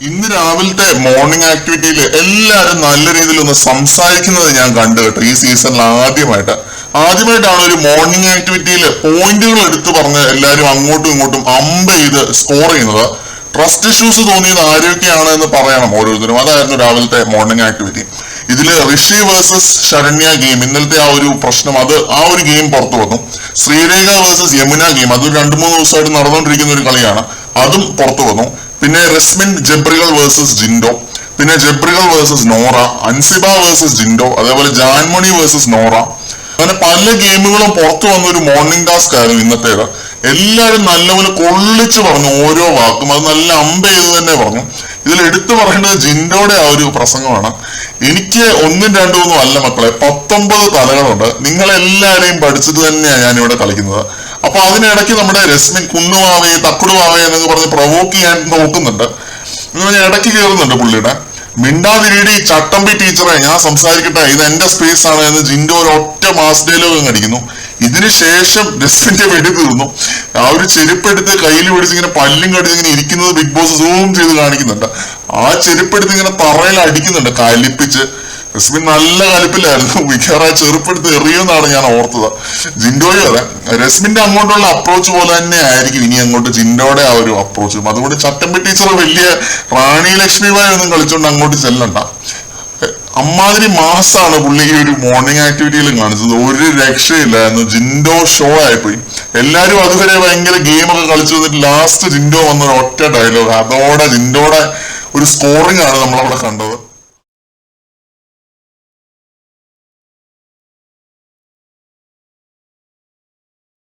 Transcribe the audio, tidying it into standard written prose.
ഇന്ന് രാവിലത്തെ മോർണിംഗ് ആക്ടിവിറ്റിയിൽ എല്ലാവരും നല്ല രീതിയിൽ ഒന്ന് സംസാരിക്കുന്നത് ഞാൻ കണ്ടു കേട്ടോ. ഈ സീസണിൽ ആദ്യമായിട്ടാണ് ഒരു മോർണിംഗ് ആക്ടിവിറ്റിയിൽ പോയിന്റുകൾ എടുത്തു പറഞ്ഞ് എല്ലാവരും അങ്ങോട്ടും ഇങ്ങോട്ടും അമ്പ് ചെയ്ത് സ്കോർ ചെയ്യുന്നത്. ട്രസ്റ്റ് ഇഷ്യൂസ് തോന്നിയത് ആരൊക്കെയാണ് എന്ന് പറയണം ഓരോരുത്തരും. അതായിരുന്നു രാവിലത്തെ മോർണിംഗ് ആക്ടിവിറ്റി. ഇതില് ഋഷി വേഴ്സസ് ശരണ്യ ഗെയിം, ഇന്നലത്തെ ആ ഒരു പ്രശ്നം, ആ ഒരു ഗെയിം പുറത്തു വന്നു. ശ്രീരേഖ വേഴ്സസ് യമുന ഗെയിം, അത് 2-3 ദിവസമായിട്ട് നടന്നുകൊണ്ടിരിക്കുന്ന ഒരു കളിയാണ്, അതും പുറത്തു വന്നു. പിന്നെ റസ്മിൻ ജബ്രികൾ വേഴ്സസ് ജിൻഡോ, പിന്നെ ജബ്രികൾ വേഴ്സസ് നോറ, അൻസിബ വേഴ്സസ് ജിൻഡോ, അതേപോലെ ജാൻമണി വേഴ്സസ് നോറ. അങ്ങനെ പല ഗെയിമുകളും പുറത്തു വന്ന ഒരു മോർണിംഗ് ടാസ്ക് ആയിരുന്നു ഇന്നത്തേത്. എല്ലാവരും നല്ലപോലെ കൊള്ളിച്ചു പറഞ്ഞു ഓരോ വാക്കും, അത് നല്ല അമ്പ് ചെയ്ത് തന്നെ പറഞ്ഞു. ഇതിൽ എടുത്തു പറയേണ്ടത് ജിൻഡോയുടെ ആ ഒരു പ്രസംഗമാണ്. എനിക്ക് 1, 2, 3 അല്ല മക്കളെ, 19 തലകളുണ്ട്. നിങ്ങളെല്ലാരെയും പഠിച്ചിട്ട് തന്നെയാണ് ഞാൻ ഇവിടെ കളിക്കുന്നത്. അപ്പൊ അതിനിടയ്ക്ക് നമ്മുടെ രശ്മിൻ കുന്നുവാവയെ തക്കുടുവാവയെ എന്നൊക്കെ പറഞ്ഞ് പ്രൊവോക്ക് ചെയ്യാൻ നോക്കുന്നുണ്ട്. ഇടയ്ക്ക് കയറുന്നുണ്ട് പുള്ളിയുടെ. മിണ്ടാതിരിയുടെ ഈ ചട്ടമ്പി ടീച്ചറെ, ഞാൻ സംസാരിക്കട്ടെ, ഇത് എന്റെ സ്പേസ് ആണ് എന്ന് ജിൻഡോ ഒരു ഒറ്റ മാസ് ഡയലോഗ് അടിക്കുന്നു. ഇതിനുശേഷം രശ്മിന്റെ വെടി തീർന്നു. ആ ഒരു ചെരുപ്പെടുത്ത് കയ്യിൽ പിടിച്ച് ഇങ്ങനെ പല്ലും കടിച്ച് ഇങ്ങനെ ഇരിക്കുന്നത് ബിഗ് ബോസ് സൂം ചെയ്ത് കാണിക്കുന്നുണ്ട്. ആ ചെരുപ്പെടുത്ത് ഇങ്ങനെ തറയിൽ അടിക്കുന്നുണ്ട് കലിപ്പിച്ച്. രശ്മിൻ നല്ല കലിപ്പിലായിരുന്നു. മിക്കവാറും ആ ചെറുപ്പെടുത്ത് എറിയുമെന്നാണ് ഞാൻ ഓർത്തത്. ജിൻഡോയും അതെ, രശ്മിന്റെ അങ്ങോട്ടുള്ള അപ്രോച്ച് പോലെ തന്നെ ആയിരിക്കും ഇനി അങ്ങോട്ട് ജിൻഡോയുടെ ആ ഒരു അപ്രോച്ചും. അതുകൊണ്ട് ചട്ടമ്പി ടീച്ചർ വലിയ റാണി ലക്ഷ്മിബായി ഒന്നും കളിച്ചോണ്ട് അങ്ങോട്ട് ചെല്ലണ്ട. അമ്മാതിരി മാസാണ് പുള്ളി ഈ ഒരു മോർണിംഗ് ആക്ടിവിറ്റിയിൽ കാണിച്ചത്. ഒരു രക്ഷയില്ലായിരുന്നു. ജിൻഡോ ഷോ ആയിപ്പോയി. എല്ലാരും അതുവരെ ഭയങ്കര ഗെയിമൊക്കെ കളിച്ചു വന്നിട്ട് ലാസ്റ്റ് ജിൻഡോ വന്ന ഒരു ഒറ്റ ഡയലോഗ്, അതോടെ ജിൻഡോയുടെ ഒരു സ്കോറിംഗ് ആണ് നമ്മളവിടെ കണ്ടത്.